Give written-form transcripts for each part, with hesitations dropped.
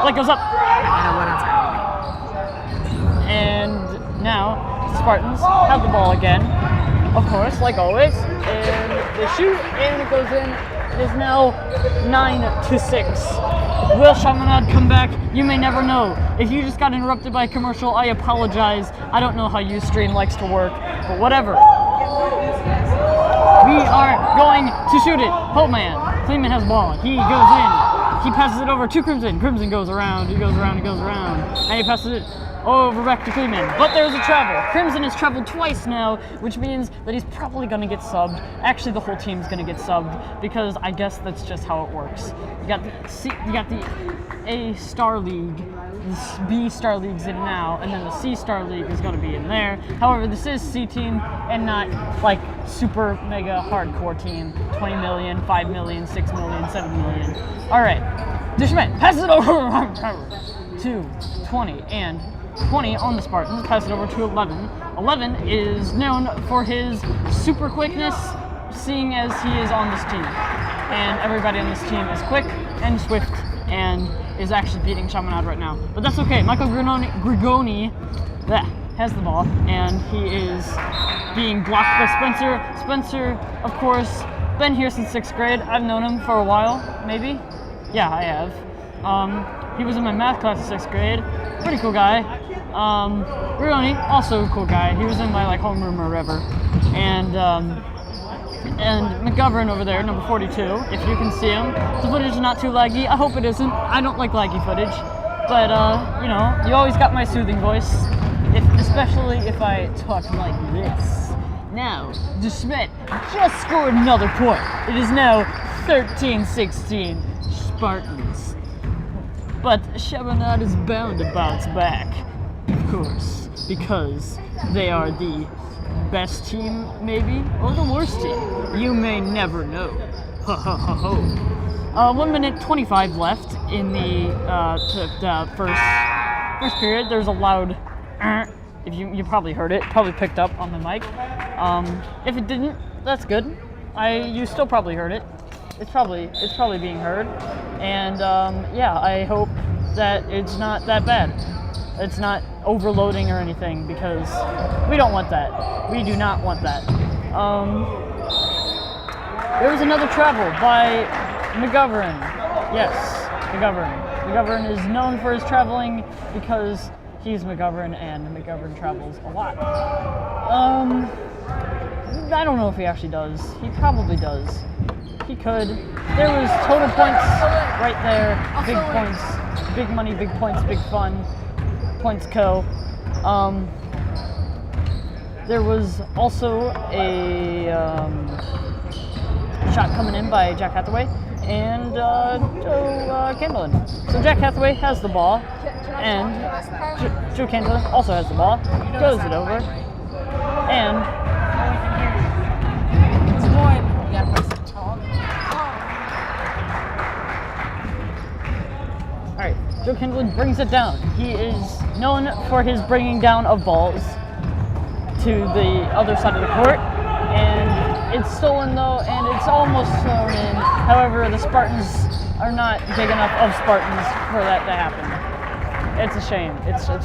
Light goes up. And went outside. And now Spartans have the ball again, of course, like always. And they shoot, and it goes in. It is now 9-6. Will Chaminade come back? You may never know. If you just got interrupted by a commercial, I apologize. I don't know how Ustream likes to work, but whatever. We are going to shoot it. Hope man. Cleveland has the ball. He goes in. He passes it over to Crimson. Crimson goes around. He goes around. He goes around. And he passes it over back to Cleveland. But there's a travel. Crimson has traveled twice now, which means that he's probably going to get subbed. Actually, the whole team's going to get subbed because I guess that's just how it works. You got the A Star League. The B Star League's in now, and then the C Star League is going to be in there. However, this is C team and not like super mega hardcore team. 20 million, 5 million, 6 million, 7 million. All right, Deschamette passes it over to 20 and 20 on the Spartans. Pass it over to 11. 11 is known for his super quickness, seeing as he is on this team, and everybody on this team is quick and swift and is actually beating Chaminade right now. But that's okay. Michael Grigoni has the ball, and he is being blocked by Spencer. Spencer, of course, been here since 6th grade. I've known him for a while, maybe. Yeah, I have. He was in my math class in 6th grade. Pretty cool guy. Grigoni, also a cool guy. He was in my homeroom or whatever. And McGovern over there, number 42, if you can see him. The footage is not too laggy. I hope it isn't. I don't like laggy footage. But, you always got my soothing voice, especially if I talk like this. Now, Deschamette just scored another point. It is now 13-16 Spartans. But Chaminade is bound to bounce back, of course, because they are the best team, maybe, or the worst team. You may never know. Ha ha ha ho. 1 minute 25 left in the first period. There's a loud. If you probably heard it, probably picked up on the mic. If it didn't, that's good. You still probably heard it. It's probably being heard, and yeah, I hope that it's not that bad. It's not overloading or anything, because we don't want that. We do not want that. There was another travel by McGovern. Yes, McGovern. McGovern is known for his traveling because he's McGovern, and McGovern travels a lot. I don't know if he actually does. He probably does. He could. There was total points right there. Big points, big money, big points, big fun. Points co. There was also a shot coming in by Jack Hathaway and Joe Candlin. So Jack Hathaway has the ball, and Joe Candlin also has the ball. Goes it over, and It's a point. You gotta press it. all right, Joe Candlin brings it down. He is known for his bringing down of balls to the other side of the court, and it's stolen though, and it's almost thrown in. However, the Spartans are not big enough of Spartans for that to happen. It's a shame. It's a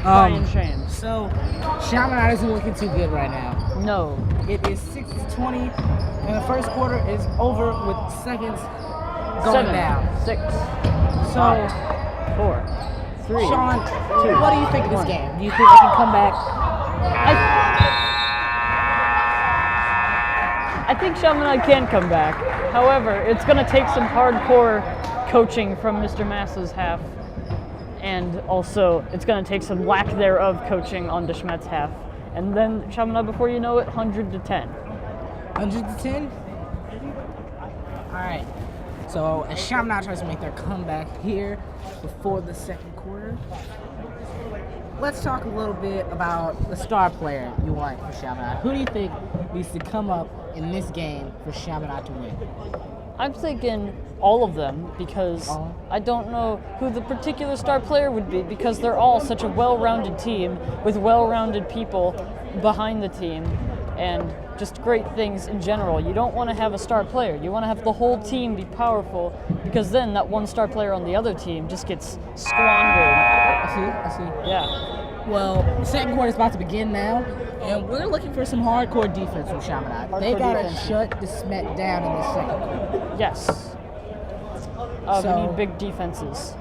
crying shame. So, Chaminade isn't looking too good right now. No. It is 6-20, and the first quarter is over with seconds going 7, down. 6, So, 5, 4, 3, Sean, 2, what do you think of this 1. game? Do you think they can come back? I think Chaminade can come back. However, it's going to take some hardcore coaching from Mr. Massa's half, and also it's going to take some lack thereof coaching on Deschamette's half. And then Chaminade, before you know it, 100-10. 100-10? All right. So, as Chaminade tries to make their comeback here before the second quarter, let's talk a little bit about the star player you want for Chaminade. Who do you think needs to come up in this game for Chaminade to win? I'm thinking all of them, because I don't know who the particular star player would be, because they're all such a well-rounded team with well-rounded people behind the team. and just great things in general. You don't want to have a star player. You want to have the whole team be powerful, because then that one star player on the other team just gets squandered. I see. Yeah. Well, the second quarter is about to begin now, and we're looking for some hardcore defense from Chaminade. They Hardcore gotta defense. shut the Smet down in the second quarter. Yes. So- We need big defenses.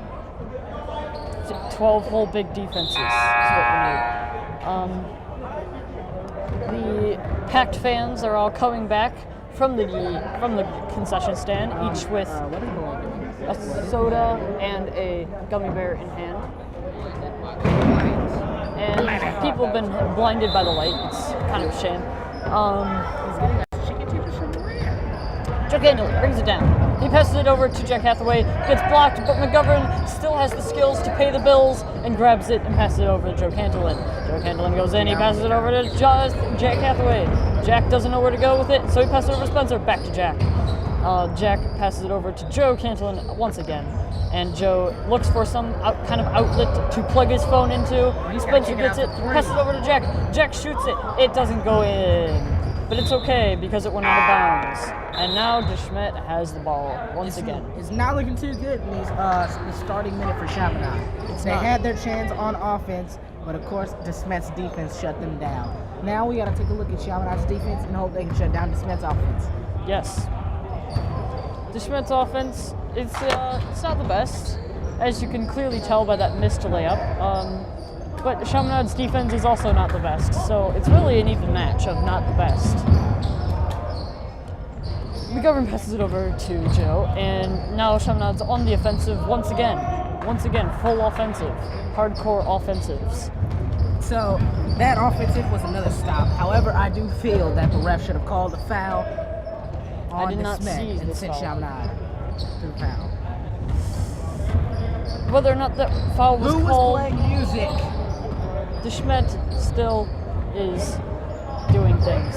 12 whole big defenses is what we need. The packed fans are all coming back from the concession stand, each with What is Malone doing? a soda and a gummy bear in hand. And people have been blinded by the light. It's kind of a shame. He's getting a chicken tenders from where? Joe Candler brings it down. He passes it over to Jack Hathaway, gets blocked, but McGovern still has the skills to pay the bills and grabs it and passes it over to Joe Cantolin. Joe Cantolin goes in, he passes it over to Jack Hathaway. Jack doesn't know where to go with it, so he passes it over to Spencer, back to Jack. Jack passes it over to Joe Cantolin once again, and Joe looks for some kind of outlet to plug his phone into. Spencer gets it, passes it over to Jack. Jack shoots it. It doesn't go in, but it's okay because it went out of bounds. And now DeSchmidt has the ball once again. It's not looking too good in the starting minute for Chaminade. They not. had their chance on offense, but of course DeSmet's defense shut them down. Now we got to take a look at Chaminade's defense and hope they can shut down DeSmet's offense. Yes. DeSchmidt's offense, it's not the best, as you can clearly tell by that missed layup. But Chaminade's defense is also not the best, so it's really an even match of not the best. McGovern passes it over to Joe, and now Chaminade's on the offensive once again. Once again, full offensive, hardcore offensives. So that offensive was another stop. However, I do feel that the ref should have called a foul on I did not see DeSmet and this sent foul. Chaminade to the foul. Whether or not that foul was Who was called, playing music? DeSchmidt still is doing things.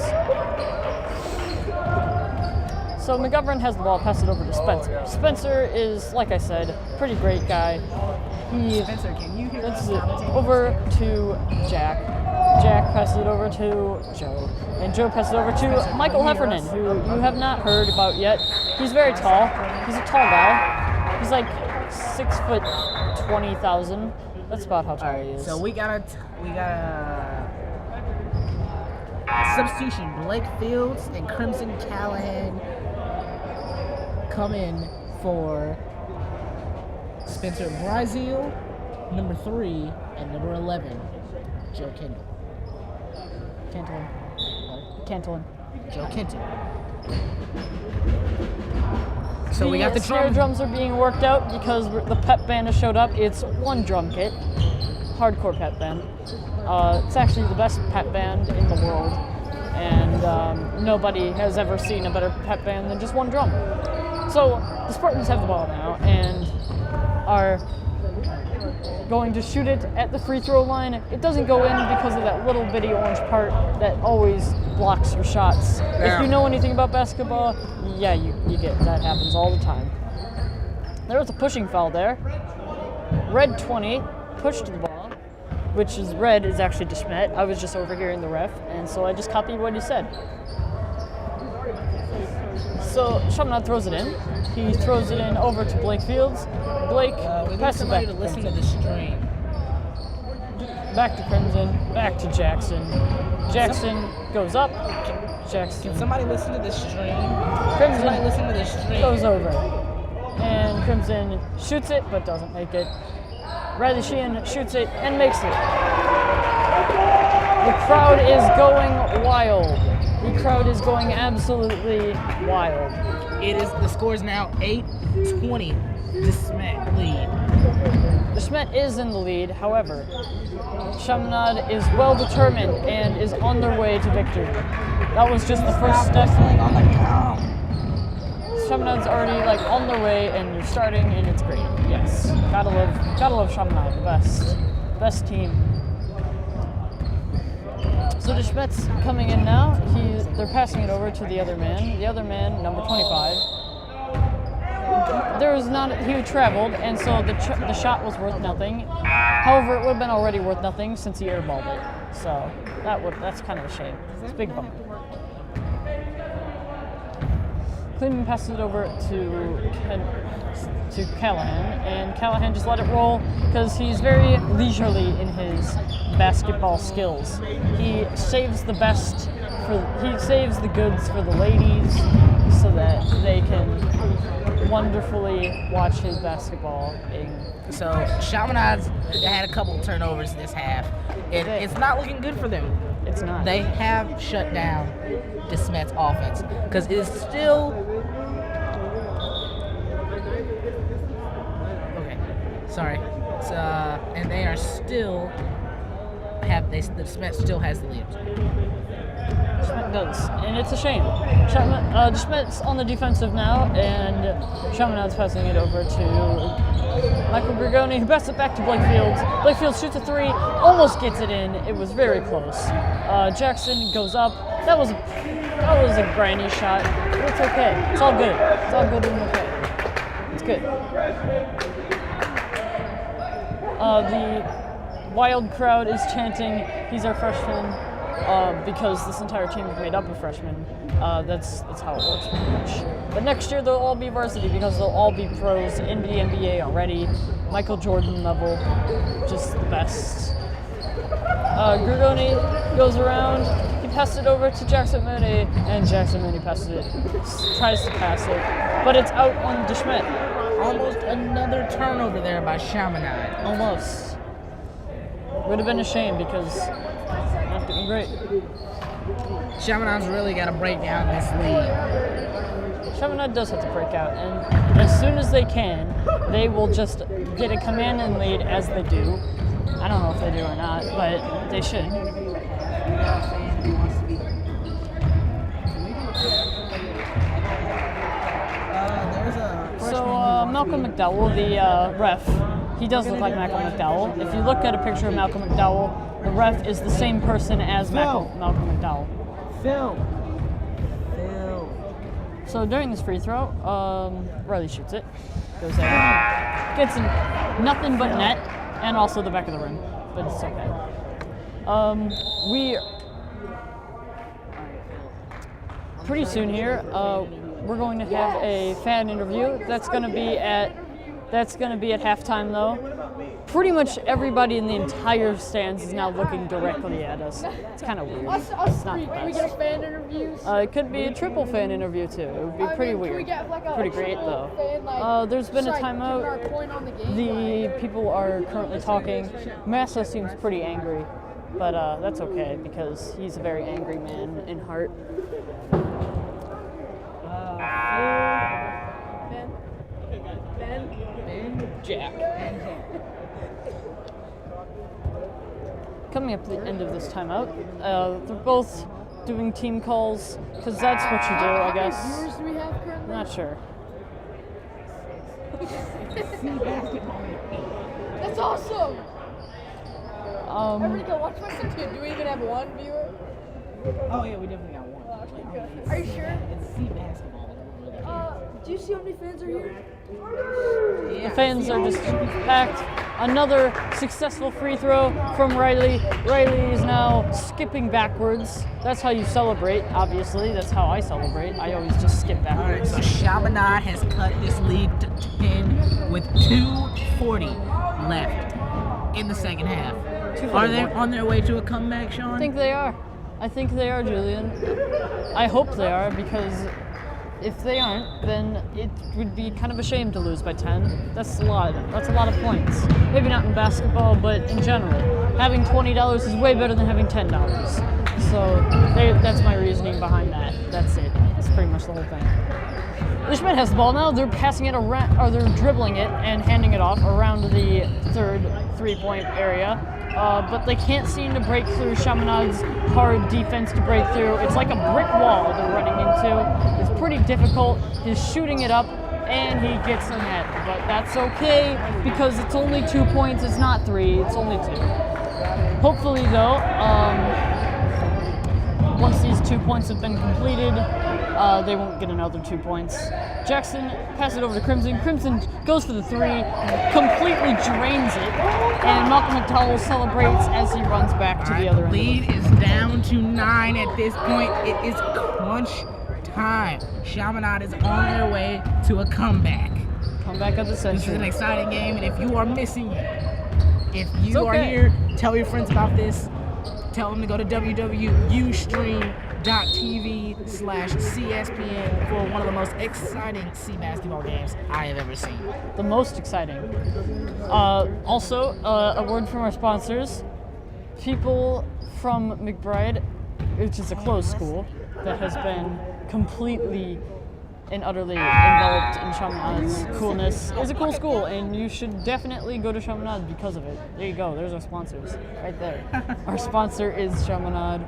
So McGovern has the ball, pass it over to Spencer. Spencer is, like I said, pretty great guy. He Spencer, can you hear passes us it commentating? over to Jack. Jack passes it over to Joe. And Joe passes it over to Michael Heffernan, who you have not heard about yet. He's very tall. He's a tall guy. He's like 6 foot 20,000. That's about how tall he is. So we got a substitution. Blake Fields and Crimson Callahan come in for Spencer Brazil, number 3, and number 11, Joe Kendall. Cantolin. Joe Kenton. So we got the snare drum. drums are being worked out because the pep band has showed up. It's one drum kit, hardcore pep band. It's actually the best pep band in the world, and nobody has ever seen a better pep band than just one drum. So the Spartans have the ball now and are going to shoot it at the free throw line. It doesn't go in because of that little bitty orange part that always blocks your shots. Yeah. If you know anything about basketball, yeah, you get that happens all the time. There was a pushing foul there. Red 20 pushed the ball, which is red is actually DeSchmidt. I was just overhearing the ref, and so I just copied what he said. So Chaminade throws it in. He throws it in over to Blake Fields. Blake We need passes somebody back to listen to Crimson. the stream. Back to Crimson. Back to Jackson. Jackson goes up. Jackson Can somebody listen to the stream? Crimson Somebody listen to the stream. goes over. And Crimson shoots it, but doesn't make it. Riley Sheehan shoots it and makes it. The crowd is going wild. The crowd is going absolutely wild. The score is now 8-20. DeSmet lead. DeSchmidt is in the lead, however, Chaminade is well determined and is on their way to victory. That was just the first step. On the ground. Chaminade's already on their way, and they're starting, and it's great. Yes, gotta love Chaminade, the best team. So DeSchmidt's coming in now. They're passing it over to the other man. The other man, number 25. He traveled, and so the shot was worth nothing. However, it would have been already worth nothing since he airballed it. So that's kind of a shame. It's a big bummer. Kleeman passes it over to Callahan, and Callahan just let it roll because he's very leisurely in his basketball skills. He saves the goods for the ladies so that they can wonderfully watch his basketball. So Chaminade had a couple turnovers this half. It's not looking good for them. It's not. They have shut down DeSmet's offense because it is still okay. Sorry, and they are still DeSmet still has the lead. DeSmet does, and it's a shame. DeSmet's on the defensive now, and Chaminade's passing it over to Michael Grigoni, who passes it back to Blake Fields. Blake Fields shoots a three, almost gets it in. It was very close. Jackson goes up. That was a granny shot. But it's okay. It's all good. It's all good and okay. It's good. The wild crowd is chanting, "He's our freshman," because this entire team is made up of freshmen. That's how it works pretty much. But next year they'll all be varsity because they'll all be pros in the NBA already. Michael Jordan level, just the best. Grigoni goes around. He passes it over to Jackson Mooney, and Jackson Mooney tries to pass it, but it's out on DeSmet. Almost another turnover there by Chaminade. Almost. Would have been a shame because not doing great. Chaminade's really got to break down this lead. Chaminade does have to break out, and as soon as they can, they will just get a commanding lead as they do. I don't know if they do or not, but they should. So Malcolm McDowell, the ref, he does look like Malcolm McDowell. If you look at a picture of Malcolm McDowell, the ref is the same person as Malcolm McDowell. Phil. So during this free throw, Riley shoots it, goes in, gets in nothing but net, and also the back of the rim, but it's okay. Pretty soon here, we're going to have a fan interview. That's going to be at halftime though. Pretty much everybody in the entire stands is now looking directly at us. It's kind of weird. It's not the best. Can we get a fan interview? It could be a triple fan interview too. It would be pretty weird. Can we get like a pretty great though. Fan, there's been a just, like, timeout. giving our point on the game, The people are currently talking. Massa seems pretty angry, but that's okay because he's a very angry man in heart. Jack. Coming up to the end of this timeout, they're both doing team calls because that's what you do, I guess. How many viewers do we have currently? Not sure. That's awesome. Everybody go watch my son too. Do we even have one viewer? Oh yeah, we definitely got one. Okay, good. Are you sure? It's C basketball. Do you see how many fans are here? The fans are just packed. Another successful free throw from Riley. Riley is now skipping backwards. That's how you celebrate, obviously. That's how I celebrate. I always just skip backwards. So Chaminade has cut this lead to 10 with 2:40 left in the second half. Are they on their way to a comeback, Sean? I think they are. I think they are, Julian. I hope they are, because if they aren't, then it would be kind of a shame to lose by 10. That's a lot. That's a lot of points. Maybe not in basketball, but in general. Having $20 is way better than having $10. So that's my reasoning behind that. That's it. That's pretty much the whole thing. DeSmet has the ball now. They're passing it around, or they're dribbling it and handing it off around the third three-point area. But they can't seem to break through Chaminade's hard defense to break through. It's like a brick wall they're running into. It's pretty difficult. He's shooting it up, and he gets the net. But that's okay, because it's only 2 points. It's not 3. It's only 2. Hopefully, though, once these 2 points have been completed, they won't get another 2 points. Jackson passes it over to Crimson. Crimson goes for the 3, completely drains it, and Malcolm McDowell celebrates as he runs back to the other end. Lead is down to 9 at this point. It is crunch time. Chaminade is on their way to a comeback. Comeback of the This is an century. exciting game, and if you are missing it, if you are okay. here, tell your friends about this. Tell them to go to www.ustream.tv/CSPN for one of the most exciting C basketball games I have ever seen. The most exciting. Also, a word from our sponsors. People from McBride, which is a closed school that has been completely and utterly enveloped in Chaminade's coolness. It's a cool school, and you should definitely go to Chaminade because of it. There you go. There's our sponsors right there. Our sponsor is Chaminade.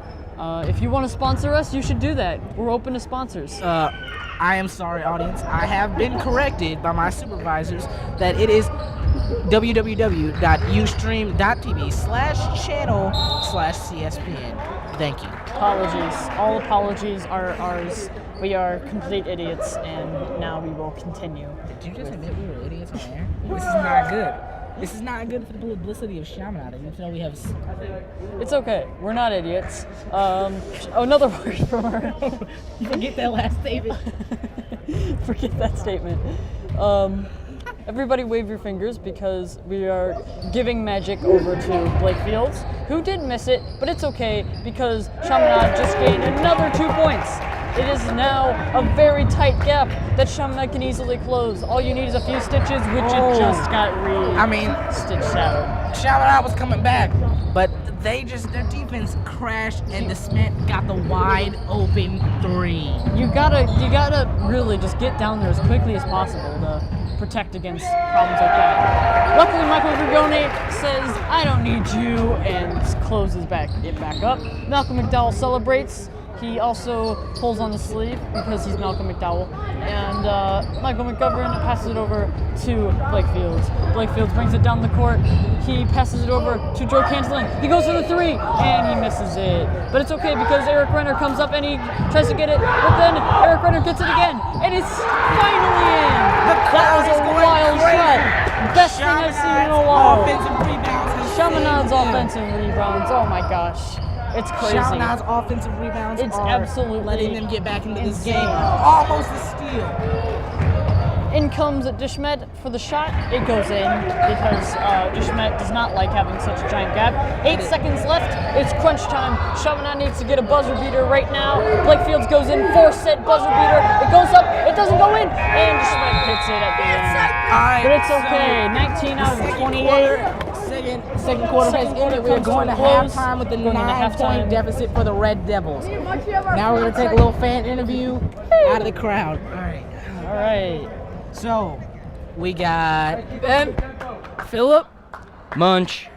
If you want to sponsor us, you should do that. We're open to sponsors. I am sorry, audience. I have been corrected by my supervisors that it is www.ustream.tv/channel/CSPN. Thank you. Apologies. All apologies are ours. We are complete idiots, and now we will continue. Did you just admit we were idiots on air? This is not good. This is not good for the publicity of Chaminade. You know we have. It's okay. We're not idiots. Another word from our. You forget that last statement. Forget that statement. Everybody wave your fingers because we are giving magic over to Blake Fields, who did miss it, but it's okay because Chaminade just gained another 2 points. It is now a very tight gap that Chaminade can easily close. All you need is a few stitches, which it just got stitched out. Chaminade was coming back, but their defense crashed, and the Cement got the wide open three. You gotta really just get down there as quickly as possible to protect against problems like that. Luckily, Michael Rigoni says, "I don't need you," and closes it back up. Malcolm McDowell celebrates. He also pulls on the sleeve because he's Malcolm McDowell. And Michael McGovern passes it over to Blake Fields. Blake Fields brings it down the court. He passes it over to Joe Cantlin. He goes for the three, and he misses it. But it's okay because Eric Renner comes up and he tries to get it. But then Eric Renner gets it again, and it's finally in. That was a wild shot. Best thing I've seen in a while. Offensive rebounds. Chaminade's offensive rebounds. Oh my gosh. It's crazy. Chaminade's offensive rebounds It's are absolutely letting them get back into this insane. game. Almost a steal. In comes Dishmet for the shot. It goes in because Dishmet does not like having such a giant gap. 8 seconds left. It's crunch time. Chaminade needs to get a buzzer beater right now. Blake Fields goes in, 4-set buzzer beater. It goes up. It doesn't go in. And Dishmet hits it at the end. But it's okay. 19 out of 28. Second quarter has ended. We are going to halftime with the Going into 9-point halftime. deficit for the Red Devils. Now we're going to take a little fan interview out of the crowd. All right. So, we got Ben, Philip, Munch.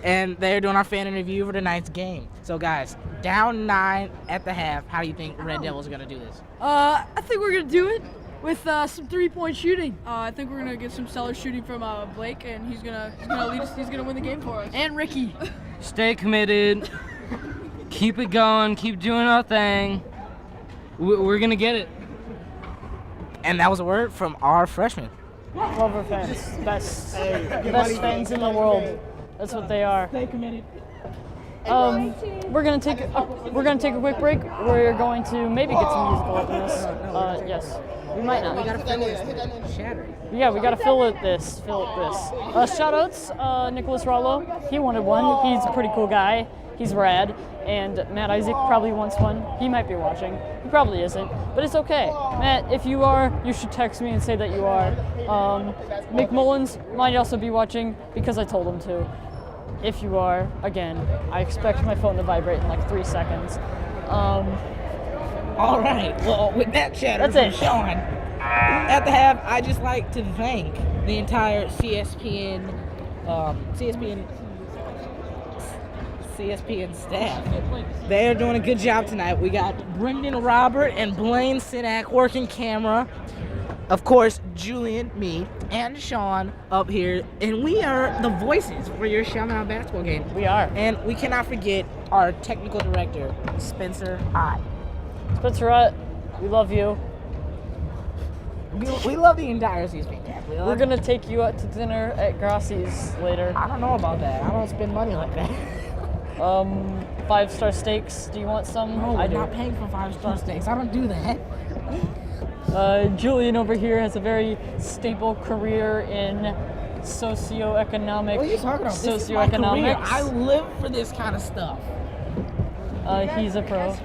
and they're doing our fan interview for tonight's game. So, guys, down 9 at the half. How do you think Red Devils are going to do this? I think we're gonna do it with some 3-point shooting. I think we're gonna get some stellar shooting from Blake, and he's gonna lead us. He's gonna win the game for us. And Ricky. Stay committed. Keep it going. Keep doing our thing. We're going to get it. And that was a word from our freshman. Love our fans. Best fans in the world. That's what they are. Stay committed. We're gonna take a quick break. We're going to maybe get some musical after this. Yes, we might not. We got to fill it. Shatter. Yeah, we gotta fill it this. Shout outs, Nicholas Rollo. He wanted one. He's a pretty cool guy. He's rad. And Matt Isaac probably wants one. He might be watching. He probably isn't, but it's okay. Matt, if you are, you should text me and say that you are. Mick Mullins might also be watching because I told him to. If you are, again, I expect my phone to vibrate in like 3 seconds. All right. Well, with that chatter That's from it. Sean, at the half, I just like to thank the entire CSPN staff. They are doing a good job tonight. We got Brendan Robert and Blaine Sinak working camera. Of course, Julian, me, and Sean up here, and we are the voices for your Chaminade basketball game. We are. And we cannot forget our technical director, Spencer Ott. Spencer Rutt, we love you. We love the entire CSPN cast. We're gonna take you out to dinner at Grassi's later. I don't know about that. I don't spend money like that. 5-star steaks. Do you want some? No, I we're do. not paying for 5-star steaks. I don't do that. Julian over here has a very stable career in socioeconomic. What are you talking about? This is my career. Socioeconomics. I live for this kind of stuff. He's a pro.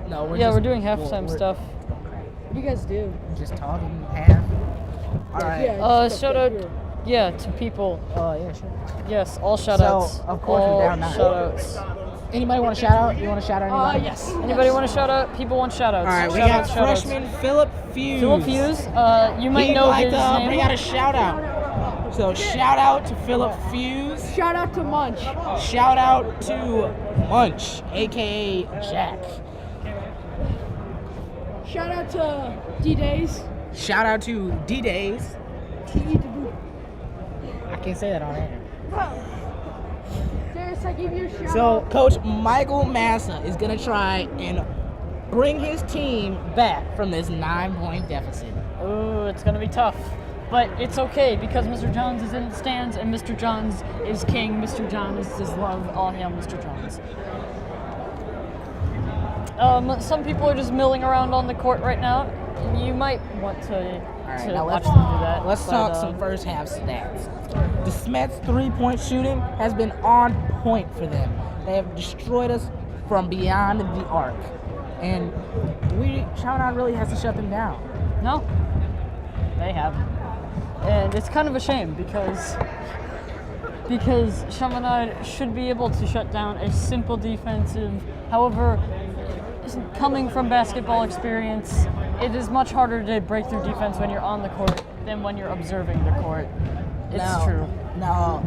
No, We're doing halftime stuff. What do you guys do? Just talking half. All right. Yeah. Shout out, to people. Yeah, sure. Yes, all shout outs. So, of course, all we're down 9. shout outs. Anybody want to shout out? You want to shout out anybody? Yes. Anybody want to shout out? People want shout outs. All right, we Shout got outs, shout outs. freshman Philip Fuse. Philip Hughes. You might He'd know like his to name. bring out a shout out. So shout out to Philip Fuse. Shout out to Munch. Shout out to Munch, aka Jack. Shout out to D-Days. Shout out to D-Days. T.E. to boot. I can't say that on air. Darius, I give you a shout So out. Coach Michael Massa is gonna try and bring his team back from this 9-point deficit. Ooh, it's gonna be tough. But it's okay because Mr. Johns is in the stands and Mr. Johns is king. Mr. Johns is love. All hail Mr. Johns. Some people are just milling around on the court right now. You might want to, now watch let's them do that. Let's but, talk some first half stats. The Smets 3-point shooting has been on point for them. They have destroyed us from beyond the arc, and Chaminade really has to shut them down. No, they haven't. And it's kind of a shame because Chaminade should be able to shut down a simple defensive. However, coming from basketball experience, it is much harder to break through defense when you're on the court than when you're observing the court. It's true. Now,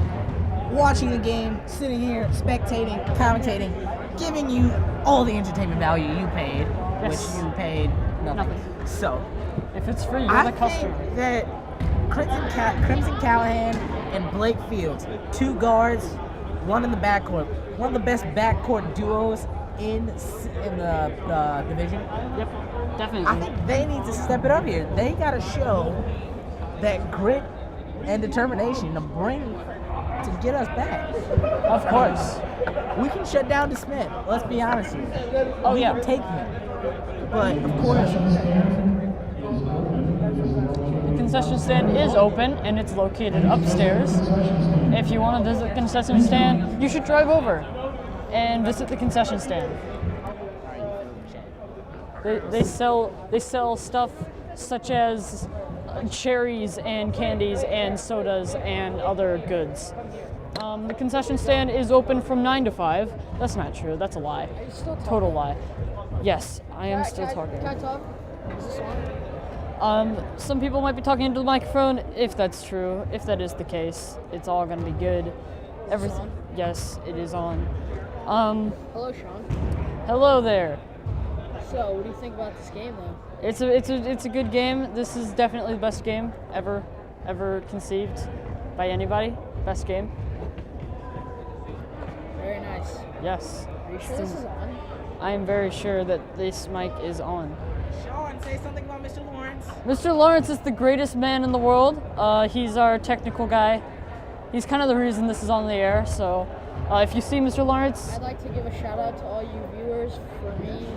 watching the game, sitting here, spectating, commentating, giving you all the entertainment value you paid, Yes. which you paid nothing. So, If it's free, you're I the customer. think that Crimson Callahan and Blake Fields, 2 guards, 1 in the backcourt, one of the best backcourt duos in the division. Yep, definitely. I think they need to step it up here. They got to show that grit and determination to get us back. Of course. We can shut down the Smith. Let's be honest here. Oh, we yeah. can take them. But of course, The concession stand is open and it's located upstairs. If you want to visit the concession stand, you should drive over and visit the concession stand. They sell stuff such as cherries and candies and sodas and other goods. The concession stand is open from 9 to 5. That's not true. That's a lie. Are you still talking? Total lie. Yes, I am still talking. Can I talk? Is this on? Some people might be talking into the microphone. If that's true, if that is the case, it's all gonna be good. Everything. on? Yes, it is on. Hello, Sean. Hello there. So, what do you think about this game, though? It's a good game. This is definitely the best game ever conceived by anybody. Best game. Very nice. Yes. Are you sure this is on? I am very sure that this mic is on. Sean, say something about Mr. Lawrence. Mr. Lawrence is the greatest man in the world. He's our technical guy. He's kind of the reason this is on the air. So, if you see Mr. Lawrence, I'd like to give a shout out to all you viewers. For me,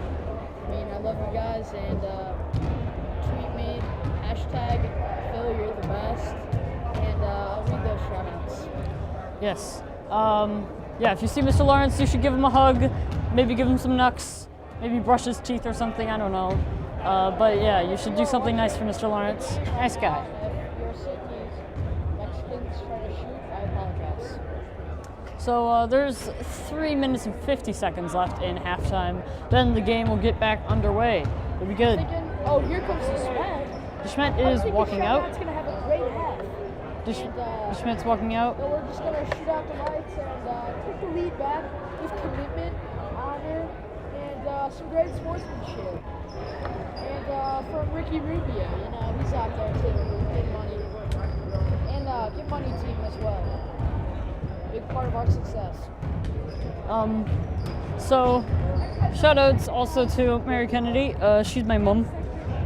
I love you guys, and tweet me, #Phil, you're the best, and I'll read those shout outs. yes. Yeah, if you see Mr. Lawrence, you should give him a hug. Maybe give him some nucks. Maybe brush his teeth or something. I don't know. But yeah, you should do something nice for Mr. Lawrence. Nice guy. If you're Sydney's Mexicans trying to shoot, I apologize. So there's 3 minutes and 50 seconds left in halftime. Then the game will get back underway. It'll be good. Thinking, oh, here comes the Schmidt. The Schmidt is walking out. It's gonna have a great half. The Schmidt's walking out. So we're just gonna shoot out the lights and take the lead back with commitment, honor, and some great sportsmanship. And from Ricky Rubio, he's out there too, getting money, and Get Money team as well. Big part of our success. So shout outs also to Mary Kennedy. She's my mum.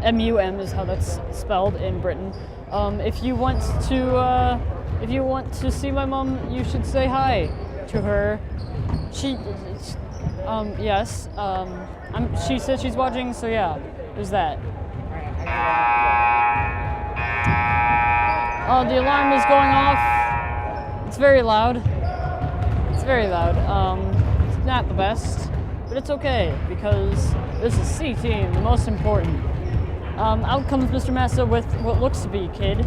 MUM is how that's spelled in Britain. If you want to see my mom, you should say hi. to her. Yes. She said she's watching, so yeah, there's that. The alarm is going off. It's very loud. It's very loud. It's not the best, but it's okay because this is C team, the most important. Out comes Mr. Massa with what looks to be a kid.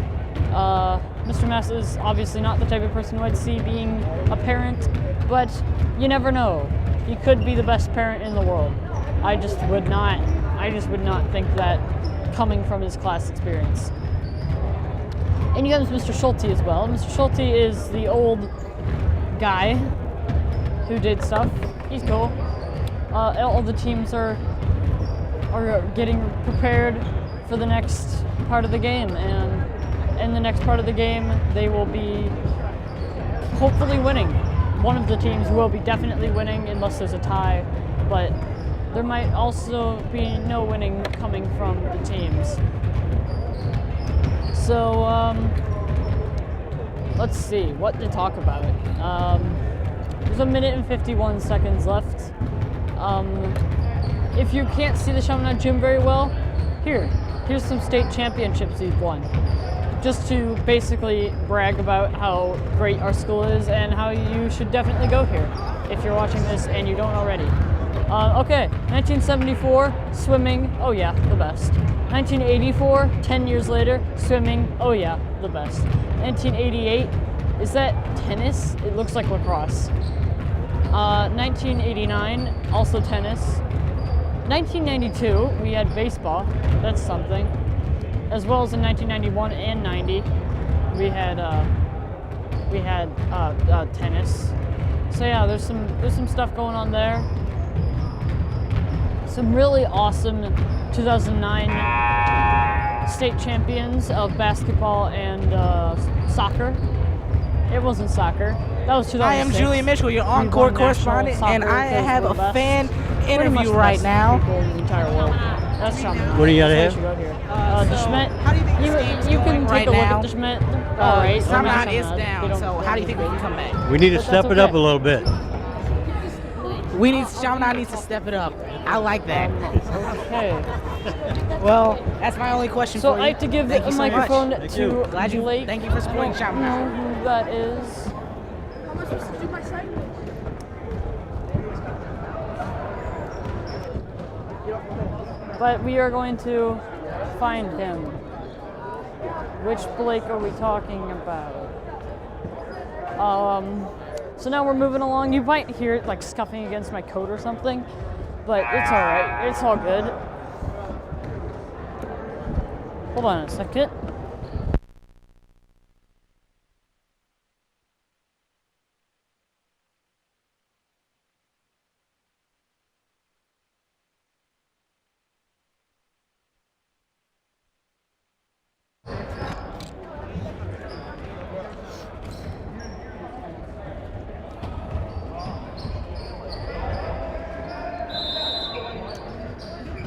Mr. Massa is obviously not the type of person who I'd see being a parent, but you never know. He could be the best parent in the world. I just would not think that coming from his class experience. And you have Mr. Schulte as well. Mr. Schulte is the old guy who did stuff. He's cool. All the teams are getting prepared for the next part of the game, and in the next part of the game, they will be hopefully winning. One of the teams will be definitely winning unless there's a tie, but there might also be no winning coming from the teams. So, let's see what to talk about. There's 1 minute and 51 seconds left. If you can't see the Chaminade Gym very well, here's some state championships you've won. Just to basically brag about how great our school is and how you should definitely go here if you're watching this and you don't already. Okay, 1974, swimming, oh yeah, the best. 1984, 10 years later, swimming, oh yeah, the best. 1988, is that tennis? It looks like lacrosse. 1989, also tennis. 1992, we had baseball, that's something. As well as in 1991 and 90, we had tennis. So yeah, there's some stuff going on there. Some really awesome 2009 state champions of basketball and soccer. It wasn't soccer. That was 2006. I am Julian Mitchell, your on-court correspondent, and I have a fan interview right now. In the entire world. That's something. What do you gotta have? The Schmidt. How do you think this game's You going can right take a look now? at the Schmidt. All right. Chaminade is down, so how do you think we can come back? We need to But step that's it up okay. a little bit. Chaminade needs to step it up. I like that. Okay. Well, that's my only question So for you. I have to give Thank the you so much. microphone Thank you. to Glad you- Blake. thank you for supporting I don't know Chaminade. who that is. How am I supposed to do my side? But we are going to find him. Which Blake are we talking about? So now we're moving along. You might hear it like scuffing against my coat or something, but it's all right. It's all good. Hold on a second.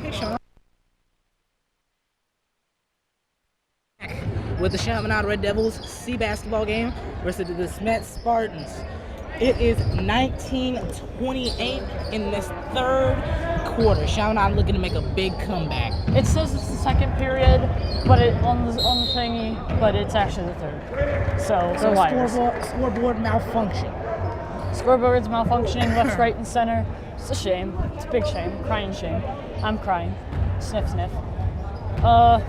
Hey, Sean. With the Chaminade Red Devils C basketball game versus the Smet Spartans. It is 19-28 in this third quarter. Chaminade looking to make a big comeback. It says it's the second period, but on the thingy, but it's actually the third. So they're liars. Scoreboard malfunction. Scoreboard's malfunctioning left, right, and center. It's a shame. It's a big shame. Crying shame. I'm crying. Sniff, sniff. I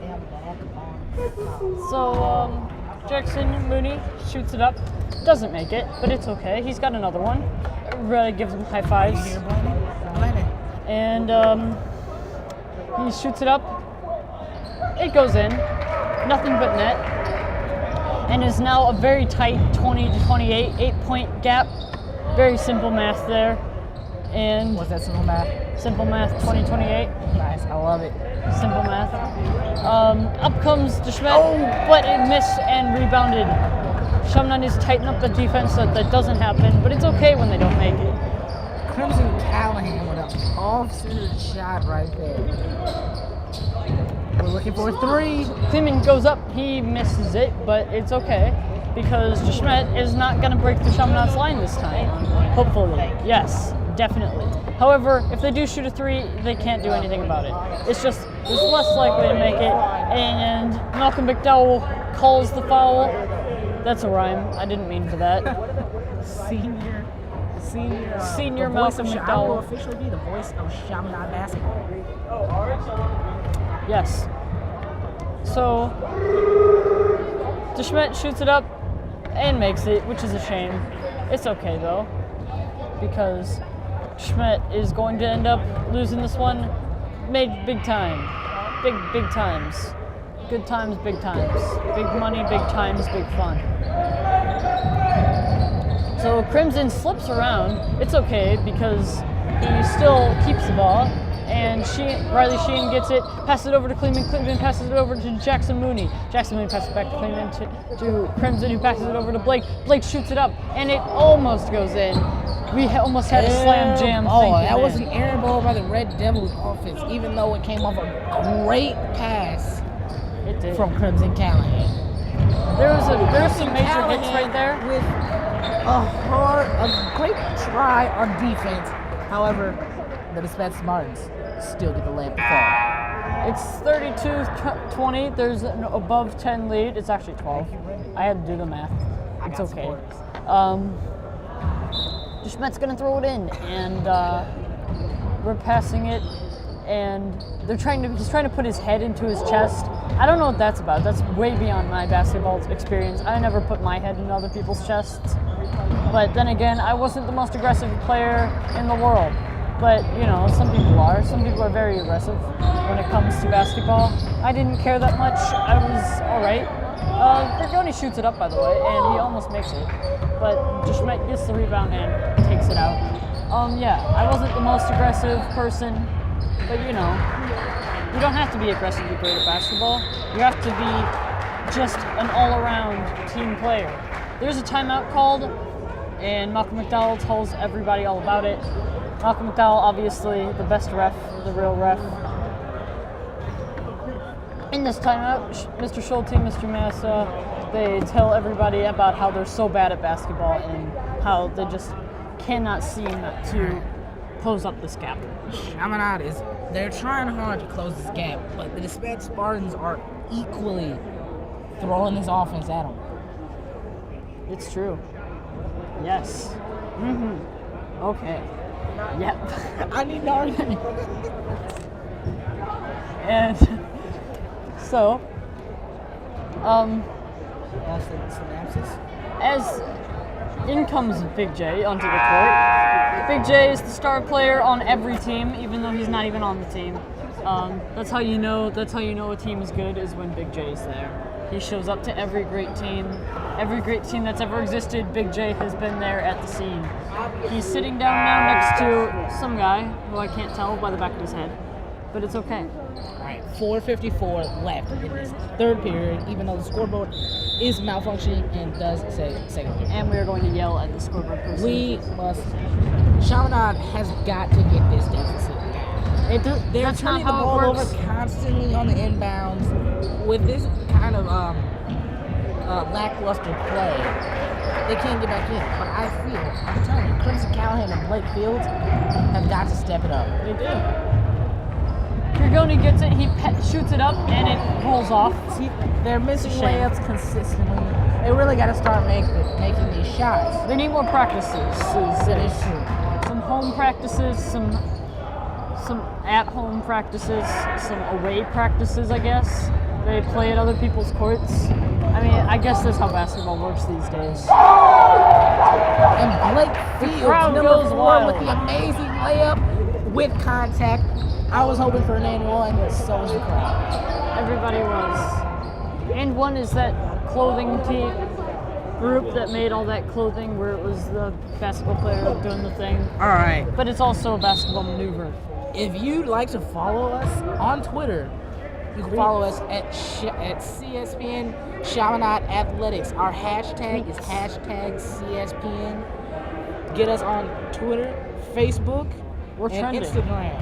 am back on. So, Jackson Mooney shoots it up. Doesn't make it, but it's okay. He's got another one. Really gives him high fives. Here, Blaney. And he shoots it up. It goes in. Nothing but net. And is now a very tight 20-28, 8-point gap. Very simple math there. And What's that simple math? simple math 20-28. Nice, I love it. Simple math. Up comes the Schmidt, but it missed and rebounded. Chaminade needs to tighten up the defense so that doesn't happen, but it's okay when they don't make it. Crimson Callahan with an off-center shot right there. We're looking for a 3. Kleeman goes up, he misses it, but it's okay because Deschmet is not going to break the Chaminade line this time. Hopefully, yes, definitely. However, if they do shoot a 3, they can't do anything about it. It's just, it's less likely to make it, and Malcolm McDowell calls the foul. That's a rhyme, I didn't mean for that. Senior Malcolm I will McDowell. officially be the voice of Chaminade basketball. Yes. So, Deschmet shoots it up and makes it, which is a shame. It's okay though, because Schmidt is going to end up losing this one. Made big time. Big times. Good times, big times. Big money, big times, big fun. So Crimson slips around. It's okay because he still keeps the ball. And Riley Sheen gets it, passes it over to Kleeman. Kleeman passes it over to Jackson Mooney. Jackson Mooney passes it back to Kleeman to Crimson, who passes it over to Blake. Blake shoots it up, and it almost goes in. We almost had a slam jam. Oh, that was an errant ball by the Red Devils offense, even though it came off a great pass It did. from Crimson Callahan. There's some major hits right there. With a great try on defense. However, the Dispatch Smartins still get the layup to fall. It's 32-20. There's an above 10 lead. It's actually 12. I had to do the math. It's okay. Schmidt's gonna throw it in, and we're passing it, and he's trying to put his head into his chest. I don't know what that's about. That's way beyond my basketball experience. I never put my head in other people's chests. But then again, I wasn't the most aggressive player in the world. But, you know, some people are. Some people are very aggressive when it comes to basketball. I didn't care that much. I was all right. Bergoni shoots it up, by the way, and he almost makes it. But Deschmet gets the rebound and takes it out. Yeah, I wasn't the most aggressive person, but, you know, you don't have to be aggressive to be great at basketball. You have to be just an all-around team player. There's a timeout called, and Malcolm McDowell tells everybody all about it. Malcolm McDowell, obviously the best ref, the real ref. In this timeout, Mr. Schulte, Mr. Massa, they tell everybody about how they're so bad at basketball and how they just cannot seem to close up this gap. Chaminade they're trying hard to close this gap, but the Dispatch Spartans are equally throwing this offense at them. It's true. Yes. Mm-hmm. Okay. Yep. I need an argument. And so, synopsis. as in comes Big J onto the court. Big J is the star player on every team, even though he's not even on the team. That's how you know a team is good, is when Big J is there. He shows up to every great team. Every great team that's ever existed, Big J has been there at the scene. He's sitting down now next to some guy who I can't tell by the back of his head, but it's okay. All right, 4:54 left in this third period, even though the scoreboard is malfunctioning and does say second period. And we are going to yell at the scoreboard person. We must. Chaminade has got to get this deficit down. They're That's turning not the how it ball works. over constantly on the inbounds. With this kind of lackluster play, they can't get back in. But I'm telling you, Crimson Callahan and Blake Fields have got to step it up. They do. Grigoni gets it, he shoots it up, and it rolls off. See, they're missing It's a shame. layups consistently. They really got to start making these shots. They need more practices. That is true. Some home practices, some at-home practices, some away practices, I guess. They play at other people's courts. I mean, I guess that's how basketball works these days. And Blake Fields, crowd number goes 4, wild. with the amazing layup with contact. I was hoping for an and one, and so was the crowd. Everybody was. And one is that clothing team group that made all that clothing where it was the basketball player doing the thing. All right. But it's also a basketball maneuver. If you'd like to follow us on Twitter, you can follow us at Cspn Chaminade Athletics. Our hashtag is #CSPN. Get us on Twitter, Facebook, We're and trending. Instagram.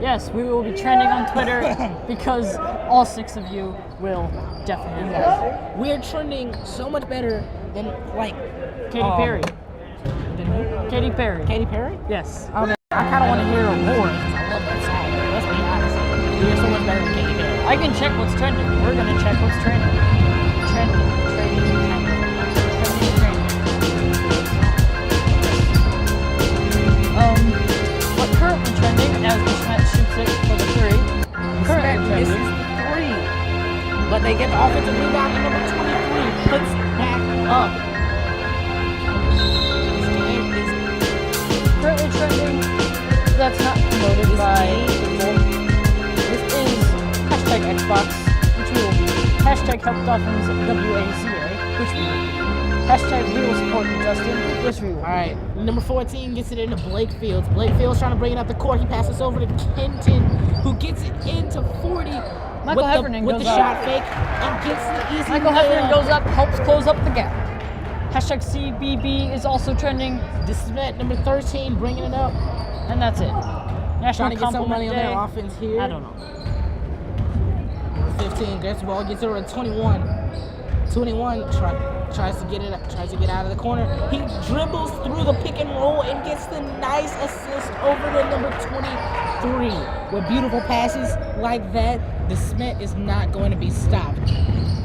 Yes, we will be trending on Twitter because all 6 of you will definitely win. We're trending so much better than like Katy Perry. Than who? Katy Perry. Katy Perry? Yes. I kind of want to hear a roar because I love that song. Let's be honest. We're so much better than Katy Perry. I can check what's trending. We're gonna check what's trending. Trending. What currently trending as the Schmet shoots it for the 3. Currently This is trending. 3. But they get the offensive rebound and number 23 puts it back up. This game is Currently trending. That's not promoted by people. This is hashtag Xbox, which we will be. Hashtag Help Dolphins WACA, which we will be. Hashtag We Will Support Justin, which we will. all right. Number 14 gets it into Blake Fields. Blake Fields trying to bring it up the court. He passes over to Kenton, who gets it into 40 Michael Heffernan with goes the up. shot fake and gets the easy Michael Heffernan layup. goes up, helps close up the gap. Hashtag CBB is also trending, Desmet, number 13, bringing it up. and that's it. National Trying to get some Compliment money on Day. their offense here. I don't know. Number 15 gets the ball, gets over to 21. 21 tries to get out of the corner. He dribbles through the pick and roll and gets the nice assist over to number 23. With beautiful passes like that, Desmet is not going to be stopped.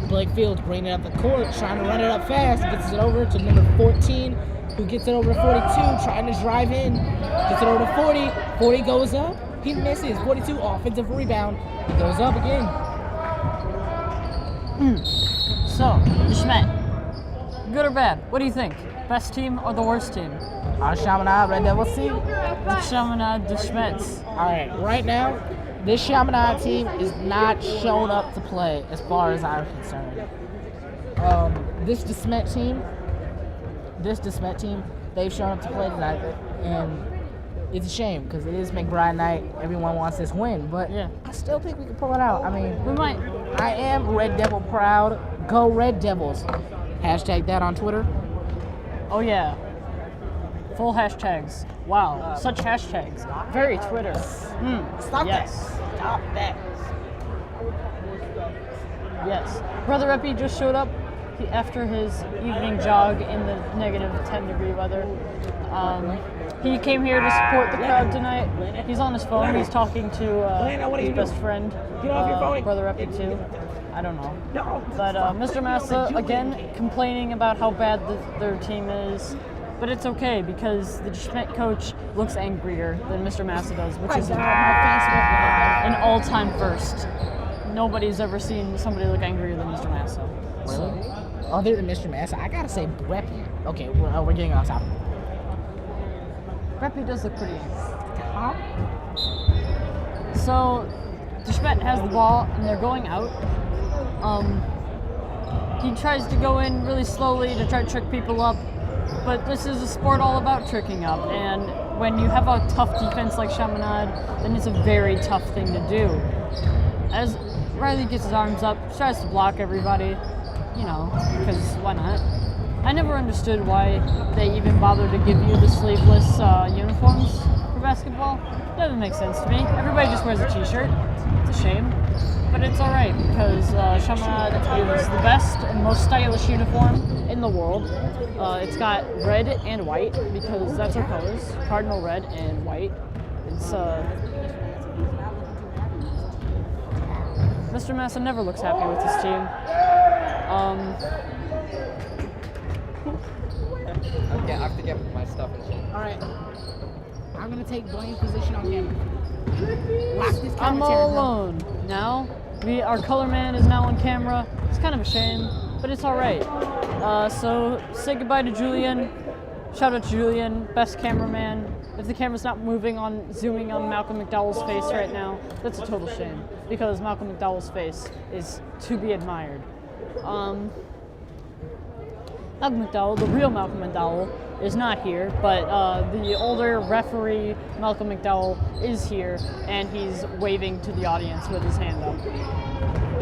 Blake Fields bringing it up the court, trying to run it up fast, gets it over to number 14, who gets it over to 42, trying to drive in, gets it over to 40. 40 goes up, he misses. 42 offensive rebound, he goes up again. So, the Schmet, good or bad? What do you think? Best team or the worst team? Our Chaminade Red Devils team. The Chaminade, the Schmets. All right, right now, this Chaminade team is not shown up to play as far as I'm concerned. This Desmet team, they've shown up to play tonight, and it's a shame because it is McBride night. Everyone wants this win, but Yeah. I still think we can pull it out. I mean, We might. I am Red Devil proud. Go Red Devils. Hashtag that on Twitter. Oh yeah. Full hashtags. Wow, such hashtags. Very Twitter. Stop Yes. that. Stop that. Yes. Brother Epi just showed up after his evening jog in the negative 10-degree weather. He came here to support the crowd tonight. He's on his phone. He's talking to his best friend, Brother Epi too. I don't know. But Mr. Massa, again, complaining about how bad their team is. But it's okay because the Schmidt coach looks angrier than Mr. Massa does, which is an all-time first. Nobody's ever seen somebody look angrier than Mr. Massa. So, Other than Mr. Massa, I gotta say Breppy. Okay, we're getting on top. Preppy does look pretty angry. So, the Schmidt has the ball and they're going out. He tries to go in really slowly to try to trick people up, but this is a sport all about tricking up, and when you have a tough defense like Chaminade, then it's a very tough thing to do. As Riley gets his arms up, tries to block everybody, you know, because why not? I never understood why they even bothered to give you the sleeveless uniforms for basketball. Doesn't make sense to me. Everybody just wears a t-shirt. It's a shame. But it's alright because Chaminade is the best and most stylish uniform in the world. It's got red and white because that's our colors. Cardinal red and white. It's Mr. Massa never looks happy with his team. Okay, I have to get my stuff and shit. Alright. I'm gonna take blame position on camera. Lock this I'm commentary all room. alone now. Our color man is now on camera. It's kind of a shame, but it's all right. So say goodbye to Julian. Shout out to Julian, best cameraman. If the camera's not zooming on Malcolm McDowell's face right now, that's a total shame because Malcolm McDowell's face is to be admired. Malcolm McDowell, the real Malcolm McDowell, is not here, but the older referee, Malcolm McDowell, is here, and he's waving to the audience with his hand up.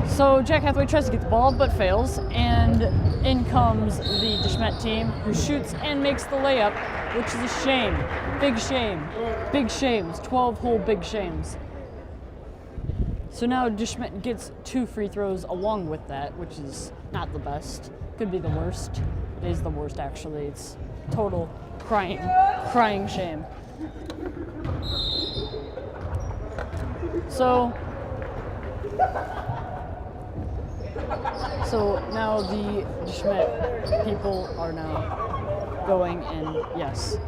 So Jack Hathaway tries to get the ball, but fails, and in comes the DeSchmidt team, who shoots and makes the layup, which is a shame. Big shame. Big shames. 12 whole big shames. So now Deschmet gets 2 free throws along with that, which is not the best. Could be the worst. It is the worst, actually. It's total crying shame. So now the Deschmet people are now going in, yes.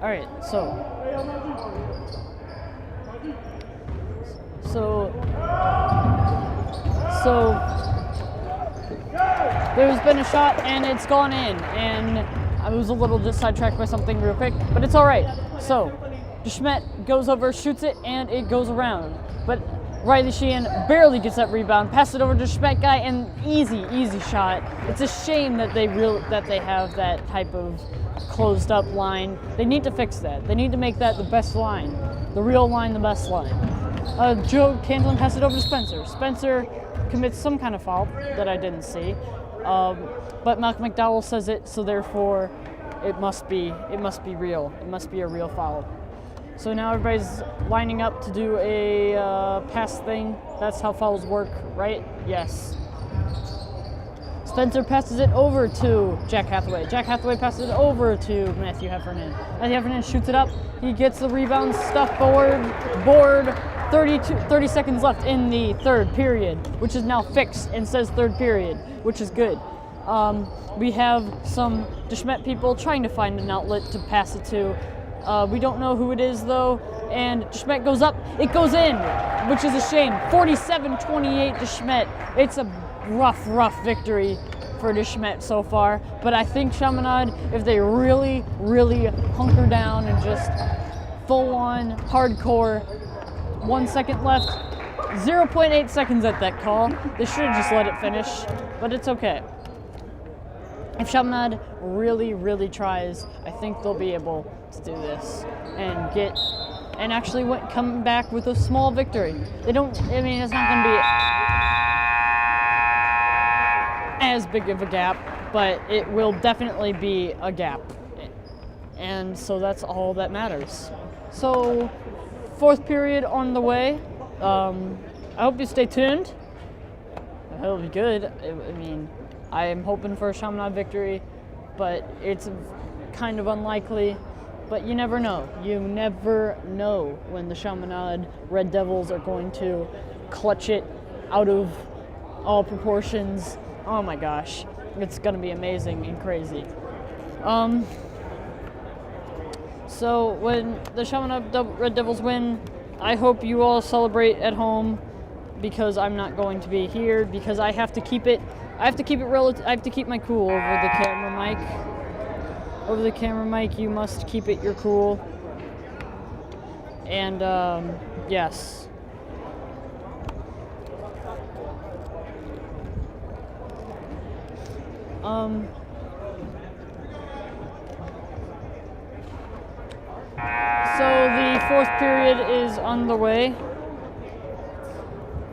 All right, so there's been a shot and it's gone in, and I was a little just sidetracked by something real quick, but it's all right. So Deschmet goes over, shoots it, and it goes around. But Riley Sheehan barely gets that rebound, passes it over to Deschmet guy, and easy shot. It's a shame that they have that type of closed up line. They need to fix that. They need to make that the best line, the real line, the best line. Joe Candlin passes it over to Spencer. Spencer commits some kind of foul that I didn't see, but Malcolm McDowell says it, so therefore it must be real. It must be a real foul. So now everybody's lining up to do a pass thing. That's how fouls work, right? Yes. Spencer passes it over to Jack Hathaway. Jack Hathaway passes it over to Matthew Heffernan. Matthew Heffernan shoots it up. He gets the rebound, stuff board. 30 seconds left in the third period, which is now fixed and says third period, which is good. We have some Deschmet people trying to find an outlet to pass it to. We don't know who it is though, and Deschmet goes up, it goes in, which is a shame. 47-28 Deschmet. It's a rough victory for Deschmet so far, but I think Chaminade, if they really hunker down and just full on hardcore, 1 second left, 0.8 seconds at that call. They should have just let it finish, but it's okay. If Chaminade really tries, I think they'll be able to do this and actually come back with a small victory. It's not going to be as big of a gap, but it will definitely be a gap. And so that's all that matters. So, fourth period on the way. I hope you stay tuned. It'll be good. I am hoping for a Chaminade victory, but it's kind of unlikely. But you never know. You never know when the Chaminade Red Devils are going to clutch it out of all proportions. Oh my gosh. It's going to be amazing and crazy. So when the Chaminade Red Devils win, I hope you all celebrate at home, because I'm not going to be here, because I have to keep it relative. I have to keep my cool over the camera mic. Over the camera mic, you must keep it your cool. And yes. So the fourth period is on the way.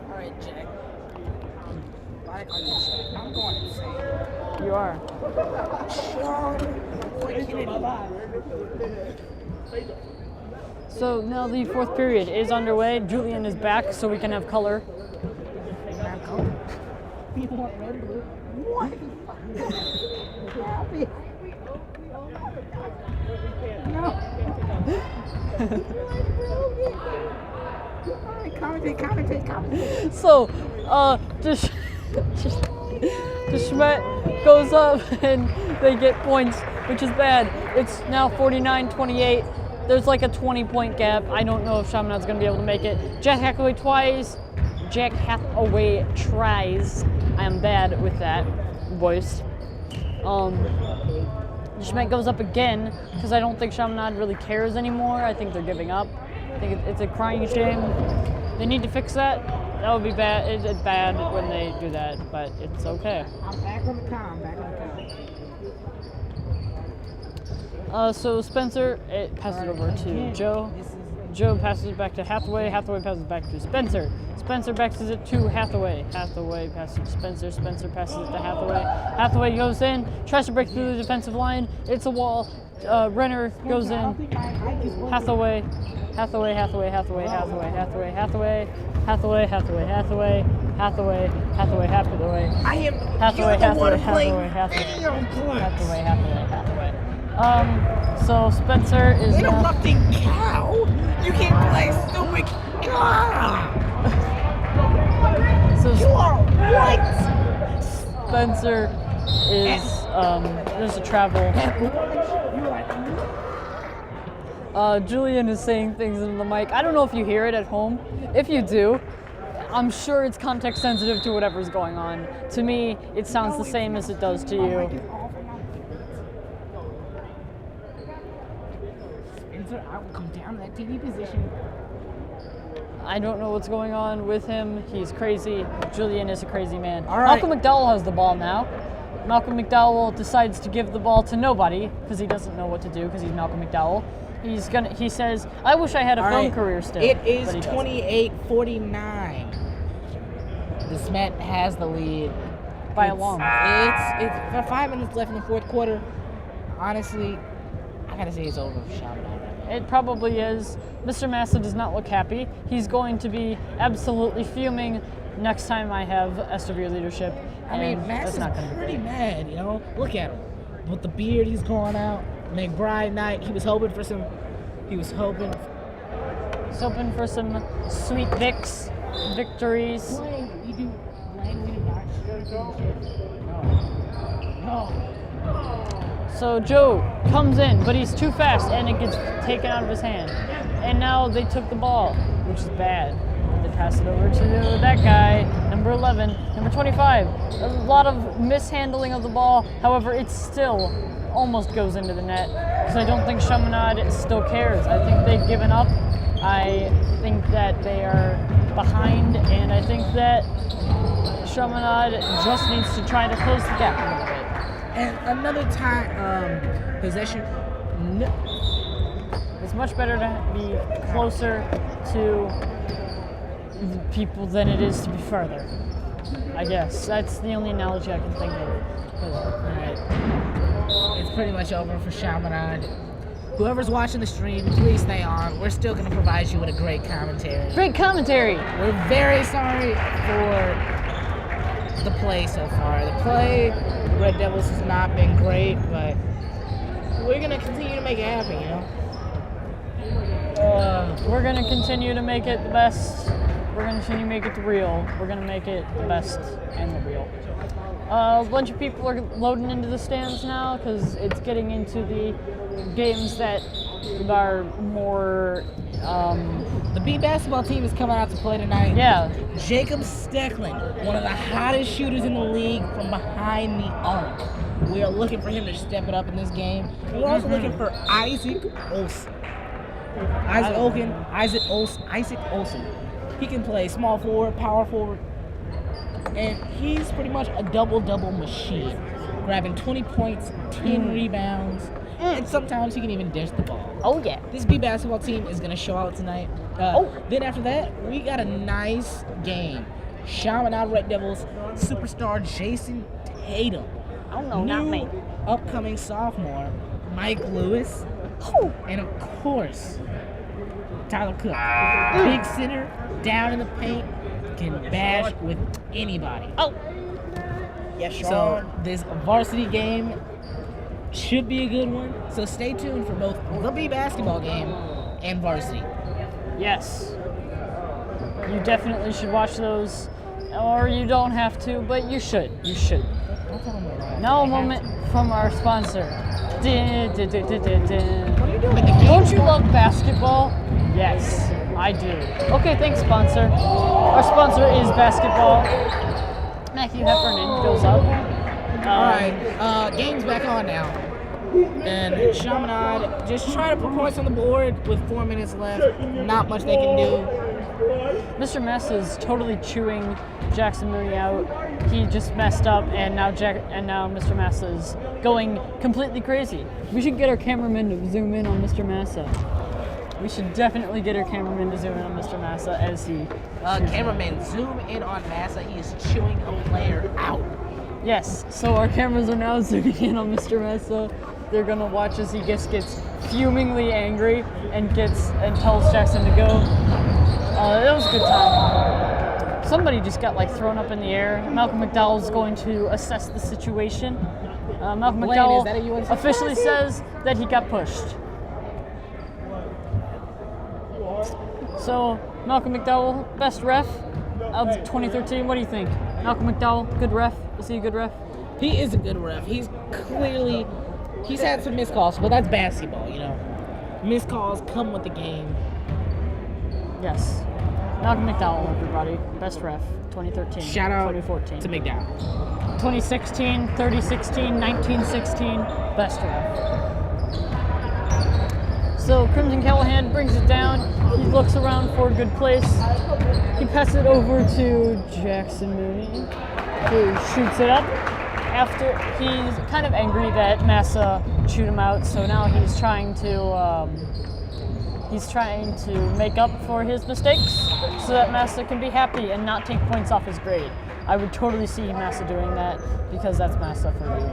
Alright, Jack. Back on your shit. I'm going insane. You are. So now the fourth period is underway. Julian is back, so we can have color. You want red and blue? What? Happy. No. Commentate. So, Deschmet goes up and they get points, which is bad. It's now 49-28. There's like a 20-point gap. I don't know if Chaminade's going to be able to make it. Jack Hathaway tries. I am bad with that voice. Deschmet goes up again because I don't think Chaminade really cares anymore. I think they're giving up. I think it's a crying shame. They need to fix that. That would be bad. It's bad when they do that, but it's okay. I'm back on the com. So Spencer, it passes it over to Joe. This is Joe passes it back to Hathaway. Hathaway passes it back to Spencer. Spencer passes it to Hathaway. Hathaway passes it to Spencer. Spencer passes it to Hathaway. Hathaway goes in, tries to break through the defensive line. It's a wall. Renner goes in. Hathaway. Hathaway, Hathaway, Hathaway, Hathaway, Hathaway, Hathaway, Hathaway, Hathaway, Hathaway, Hathaway, Hathaway, Hathaway. I am. Hathaway, you don't want Hathaway, to play Hathaway, video clips. Hathaway, Hathaway, Hathaway. So Spencer is now. Interrupting cow. You can't play stupid cow. So You are what? Spencer is there's a travel. Julian is saying things into the mic. I don't know if you hear it at home. If you do, I'm sure it's context sensitive to whatever's going on. To me, it sounds the same as it does to you. Spencer, I will come down to that TV position. I don't know what's going on with him. He's crazy. Julian is a crazy man. All right. Malcolm McDowell has the ball now. Malcolm McDowell decides to give the ball to nobody because he doesn't know what to do because he's Malcolm McDowell. He says, I wish I had a film career still. It is but he doesn't. 28-49. The Smet has the lead. By a long. It's 5 minutes left in the fourth quarter. Honestly, I gotta say it's over for Chaminade. It probably is. Mr. Massa does not look happy. He's going to be absolutely fuming next time I have SW leadership. I mean, and Max that's is not going to be pretty great. mad, you know? Look at him. With the beard, he's going out. McBride night, he was hoping for some. He's hoping for some sweet victories. So Joe comes in, but he's too fast, and it gets taken out of his hand. And now they took the ball, which is bad. They pass it over to that guy, number 11, number 25. A lot of mishandling of the ball. However, it still almost goes into the net because I don't think Chaminade still cares. I think they've given up. I think that they are behind, and I think that Chaminade just needs to try to close the gap a little bit. And another time, possession. It's much better to be closer to the people than it is to be further. I guess that's the only analogy I can think of. It's pretty much over for Chaminade. Whoever's watching the stream, please stay on. We're still going to provide you with a great commentary. Great commentary. We're very sorry for the play so far. The play, Red Devils, has not been great, but we're going to continue to make it happen, you know? We're going to continue to make it the best. We're going to continue to make it the real. We're going to make it the best and the real. A bunch of people are loading into the stands now because it's getting into the games that are more. The B basketball team is coming out to play tonight. Yeah. Jacob Steckland, one of the hottest shooters in the league from behind the arc. We are looking for him to step it up in this game. We're also looking for Isaac Olsen. Isaac Olsen. He can play small forward, power forward, and he's pretty much a double-double machine, grabbing 20 points, 10 rebounds, and sometimes he can even dish the ball. Oh yeah. This B basketball team is going to show out tonight. Then after that, we got a nice game. Chaminade Red Devils superstar Jason Tatum. Oh no, not me. Upcoming sophomore Mike Lewis, and of course Tyler Cook, big center, down in the paint, can bash with anybody. Oh. Yes, sure. So this varsity game should be a good one. So stay tuned for both the B basketball game and varsity. Yes. You definitely should watch those, or you don't have to, but you should. You should. Now a moment from our sponsor. What are you doing? Don't you love basketball? Yes, I do. Okay, thanks, sponsor. Our sponsor is basketball. Matthew Heffernan goes up. Alright, game's back on now. And Chaminade just trying to put points on the board with 4 minutes left. Not much they can do. Mr. Mess is totally chewing Jackson Mooney out. He just messed up, and now Mr. Massa is going completely crazy. We should get our cameraman to zoom in on Mr. Massa. We should definitely get our cameraman to zoom in on Mr. Massa as he. Cameraman, zoom in on Massa. He is chewing a player out. Yes, so our cameras are now zooming in on Mr. Massa. They're gonna watch as he gets fumingly angry and tells Jackson to go. It was a good time. Somebody just got thrown up in the air. Malcolm McDowell's going to assess the situation. Malcolm Blaine, McDowell is that a UNC officially policy? says that he got pushed. So, Malcolm McDowell, best ref of 2013. What do you think? Malcolm McDowell, good ref? Is he a good ref? He is a good ref. He's had some missed calls, but that's basketball, you know. Missed calls come with the game. Yes. Malcolm McDowell, everybody. Best ref, 2013. Shout out 2014. to McDowell. 2016, 3016, 1916, best ref. So Crimson Callahan brings it down. He looks around for a good place. He passes it over to Jackson Mooney, who shoots it up. After he's kind of angry that Massa chewed him out, so now he's trying to make up for his mistakes so that Massa can be happy and not take points off his grade. I would totally see Massa doing that because that's Massa for you.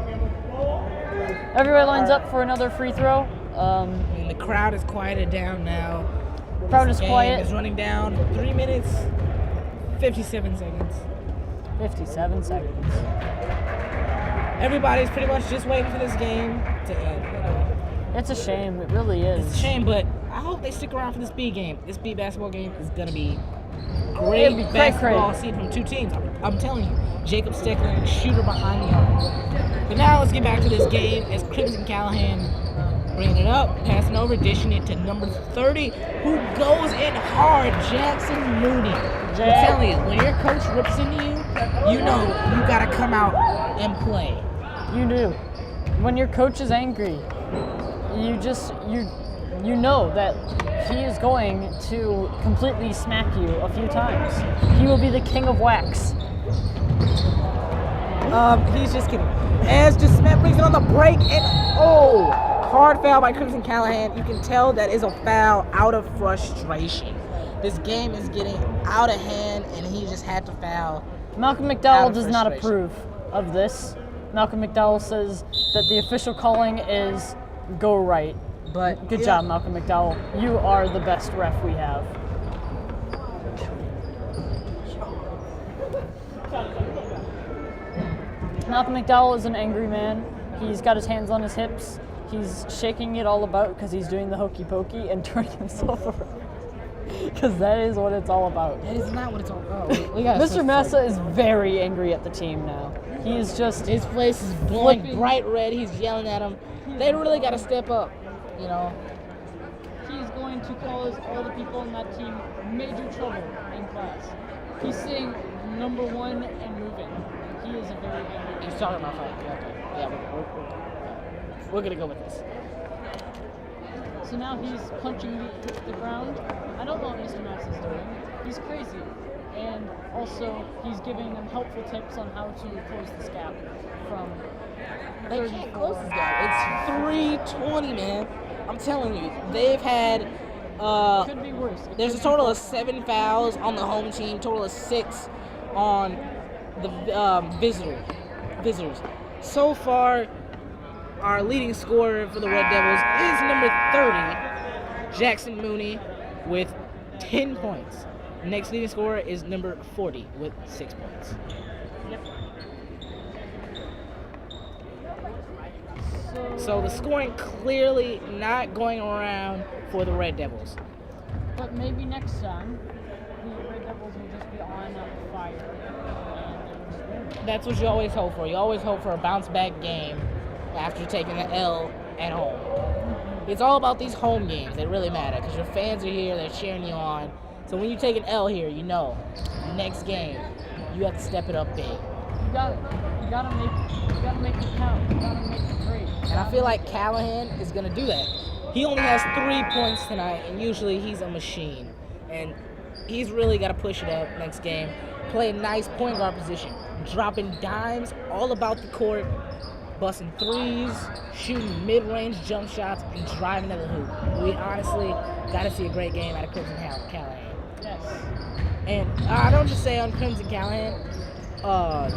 Everybody lines up for another free throw. And the crowd is quieted down now. Crowd is Game quiet. is running down 3 minutes, 57 seconds. 57 seconds. Everybody's pretty much just waiting for this game to end. You know? It's a shame. It really is. It's a shame, but I hope they stick around for this B game. This B basketball game is gonna be It'll great be basketball great. seen from two teams. I'm telling you, Jacob Steckler, shooter behind the arc. But now let's get back to this game as Crimson Callahan bringing it up, passing over, dishing it to number 30, who goes in hard, Jackson Mooney. I'm telling you, when your coach rips into you, you know you gotta come out and play. You do. When your coach is angry, you know that he is going to completely smack you a few times. He will be the king of wax. He's just kidding. As Cspn brings it on the break, and hard foul by Crimson Callahan. You can tell that is a foul out of frustration. This game is getting out of hand, and he just had to foul. Malcolm Out McDowell of does not frustration. approve of this. Malcolm McDowell says that the official calling is go right. But Good job, Malcolm McDowell. You are the best ref we have. Malcolm McDowell is an angry man. He's got his hands on his hips. He's shaking it all about because he's doing the hokey pokey and turning himself around. Because that is what it's all about. That is not what it's all about. We gotta Mr. Massa is very angry at the team now. He is just His face is glowing flipping. bright red. He's yelling at him. They really got to step up, you know. He's going to cause all the people in that team major trouble in class. He's saying number one and moving. He is a very angry. He's talking about fight. Okay. Yeah, we're gonna go with this. So now he's punching the ground. I don't know what Mr. Max is doing. He's crazy. And also, he's giving them helpful tips on how to close this gap from They 34. can't close this gap. It's 3:20, man. I'm telling you, they've had. It could be worse. It There's a could be total of worse. 7 fouls on the home team. Total of 6 on the visitors. So far, our leading scorer for the Red Devils is number 30, Jackson Mooney, with 10 points. Next leading scorer is number 40 with 6 points. So the scoring clearly not going around for the Red Devils. But maybe next time, the Red Devils will just be on fire. And they'll just win. That's what you always hope for. You always hope for a bounce back game after taking an L at home. It's all about these home games. They really matter because your fans are here. They're cheering you on. So when you take an L here, you know next game you have to step it up big. You gotta make it count. You gotta make it great. And I feel like Callahan is gonna do that. He only has 3 points tonight, and usually he's a machine. And he's really got to push it up next game. Play a nice point guard position, dropping dimes all about the court. busting threes, shooting mid-range jump shots, and driving to the hoop. We honestly got to see a great game out of Crimson Callahan. Yes. And I don't just say on Crimson Callahan,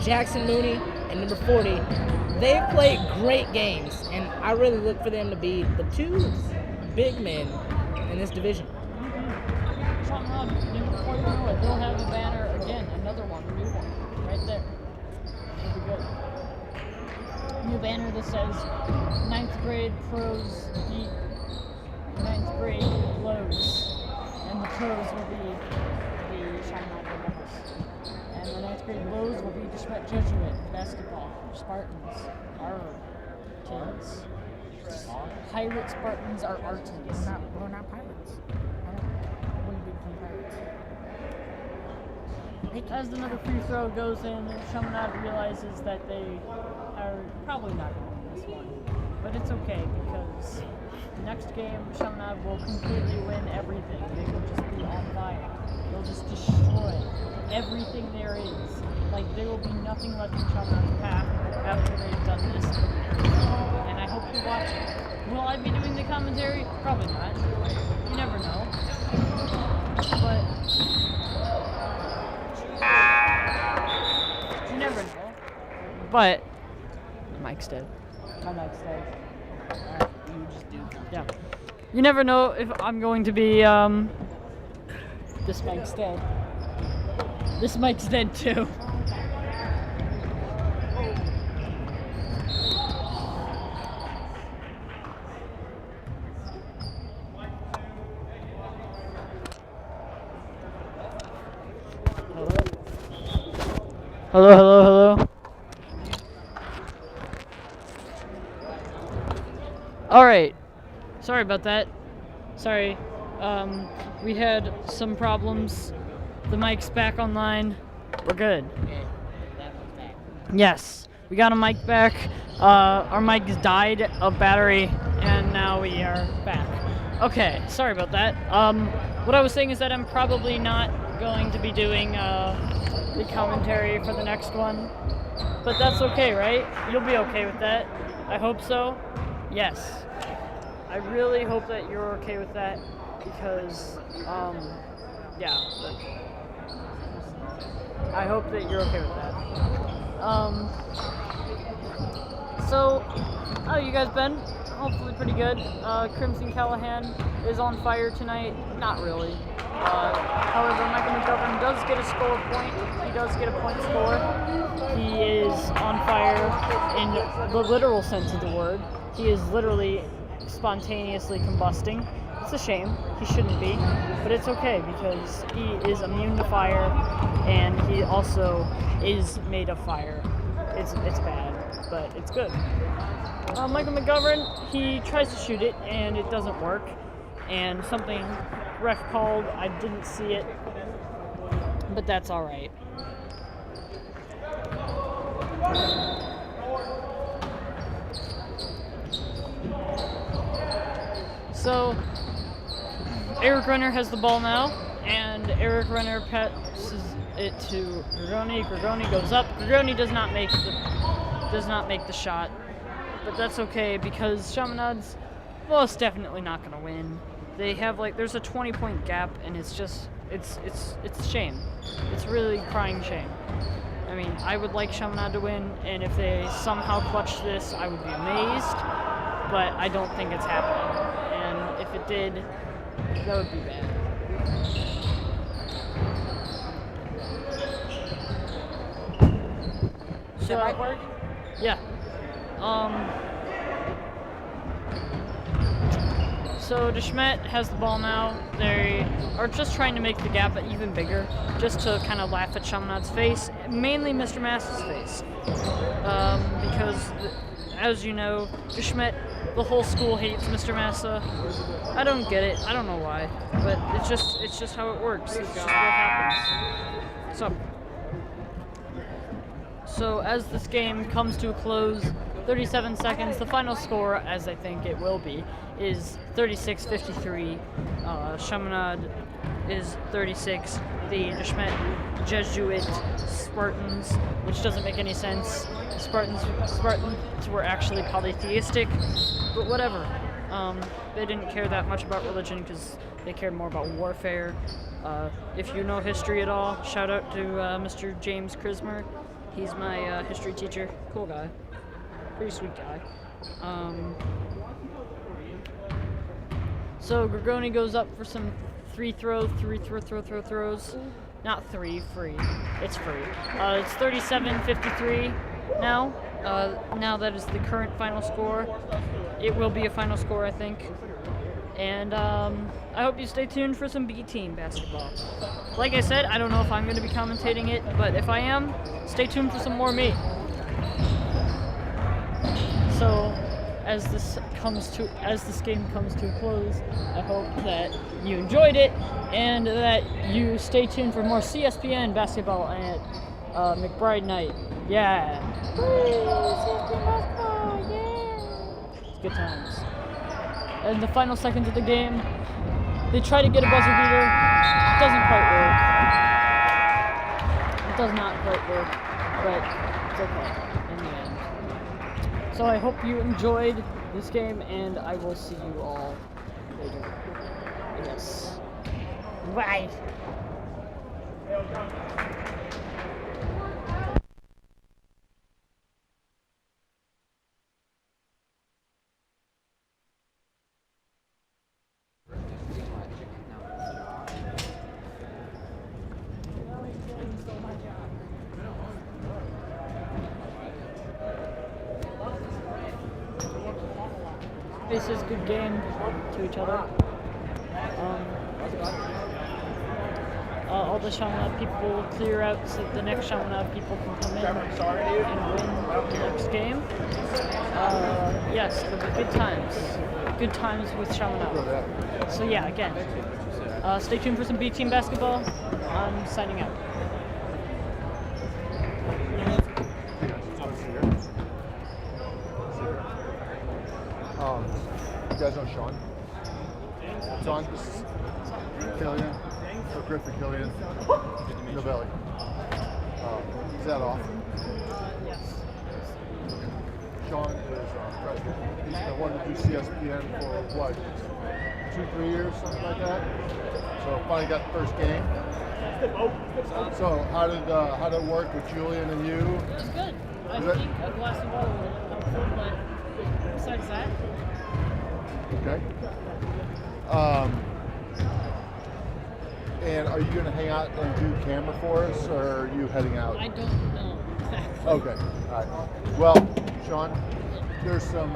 Jackson Mooney and number 40, they've played great games, and I really look for them to be the two big men in this division. Before you know it, they'll have the banner again, another one, a new one, right there. It'll be good. New banner that says 9th grade pros beat 9th grade lows, and the pros will be the Chaminade Rebels, and the 9th grade lows will be the Schmidt Jesuit basketball Spartans, our teams. Pirate Spartans are our teams. We're not pirates. I wouldn't be from pirates. As another free throw goes in, Chaminade realizes that they are probably not going to win this one. But it's okay because the next game, Chaminade will completely win everything. They will just be on fire. They'll just destroy everything there is. Like, there will be nothing left in Chaminade's path after they've done this. And I hope you watch it. Will I be doing the commentary? Probably not. You never know. But you never know. But Mike's dead. My mic's dead. Alright, you just do. Yeah. You never know if I'm going to be this mic's dead. This mic's dead too. Hello, hello, hello. Alright. Sorry about that. Sorry. We had some problems. The mic's back online. We're good. Okay, that was that. Yes. We got a mic back. Our mic's died of battery, and now we are back. Okay, sorry about that. What I was saying is that I'm probably not going to be doing the commentary for the next one. But that's okay, right? You'll be okay with that. I hope so. Yes. I really hope that you're okay with that because, yeah. I hope that you're okay with that. So, how you guys been? Hopefully pretty good. Crimson Callahan is on fire tonight. Not really. However, Michael McGovern does get a score point. He does get a point score. He is on fire in the literal sense of the word. He is literally spontaneously combusting. It's a shame. He shouldn't be. But it's okay because he is immune to fire and he also is made of fire. It's bad, but it's good. Michael McGovern, he tries to shoot it and it doesn't work. And something ref called, I didn't see it, but that's all right. So, Eric Renner has the ball now, and Eric Renner passes it to Grigoni. Grigoni goes up. Grigoni does not make the shot, but that's okay because Chaminade's most definitely not going to win. They have there's a 20-point gap, and it's a shame. It's really crying shame. I mean, I would like Chaminade to win, and if they somehow clutch this, I would be amazed, but I don't think it's happening. And if it did, that would be bad. Does that mic work? Yeah. So DeSchmidt has the ball now. They are just trying to make the gap even bigger, just to kind of laugh at Chaminade's face, mainly Mr. Massa's face. Because, as you know, DeSchmidt, the whole school hates Mr. Massa. I don't get it. I don't know why, but it's just how it works. It's just what happens. So as this game comes to a close, 37 seconds, the final score, as I think it will be, is 36-53. Chaminade is 36. The Schmidt Jesuit Spartans, which doesn't make any sense. Spartans were actually polytheistic, but whatever. They didn't care that much about religion because they cared more about warfare. If you know history at all, shout out to Mr. James Crismer. He's my history teacher. Cool guy. Pretty sweet guy. So Grigoni goes up for some three throws. Not free. It's free. It's 37-53 now. Now that is the current final score. It will be a final score, I think. And I hope you stay tuned for some B-team basketball. Like I said, I don't know if I'm going to be commentating it, but if I am, stay tuned for some more me. So, as this game comes to a close, I hope that you enjoyed it and that you stay tuned for more CSPN basketball at McBride night. Yeah. CSPN basketball, yeah. It's good times. In the final seconds of the game, they try to get a buzzer beater. It doesn't quite work. It does not quite work, but it's okay in the end. So I hope you enjoyed this game, and I will see you all later. Yes. Bye. This is good game to each other. All the Chaminade people will clear out so the next Chaminade people can come in and win the next game. Yes, it'll be good times. Good times with Chaminade. So yeah, again, stay tuned for some B-team basketball. I'm signing out. You guys know Sean? Sean? Killian? Or Griffin Killian? Novelli. Is that off? Yes. Sean is freshman. He's been wanting to do CSPN for what? 2-3 years, something like that. So finally got the first game. So how did it work with Julian and you? It was good. I think a glass of water would have helped, but besides that. Okay. And are you going to hang out and do camera for us, or are you heading out? I don't know. Okay. All right. Well, Sean, there's some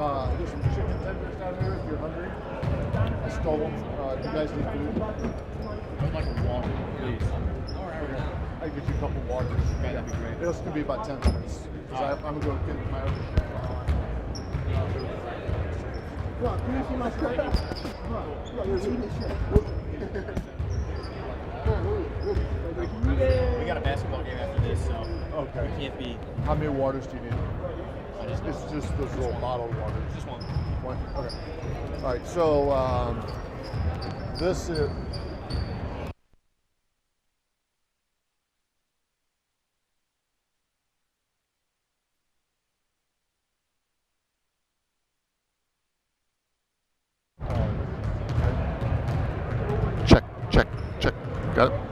chicken tenders down here if you're hungry. I stole them. You guys need food? I'd like a water, please. Okay. I'll get you a couple waters. Okay, that'd be great. It's going to be about 10 minutes. I'm going to go get my other shit. Look, can you see my shirt? Look, you're eating shit. We got a basketball game after this, so Okay. we can't be. How many waters do you need? Just It's just those little bottled waters. Just one. One? Okay. All right, so this is... Check. Got it?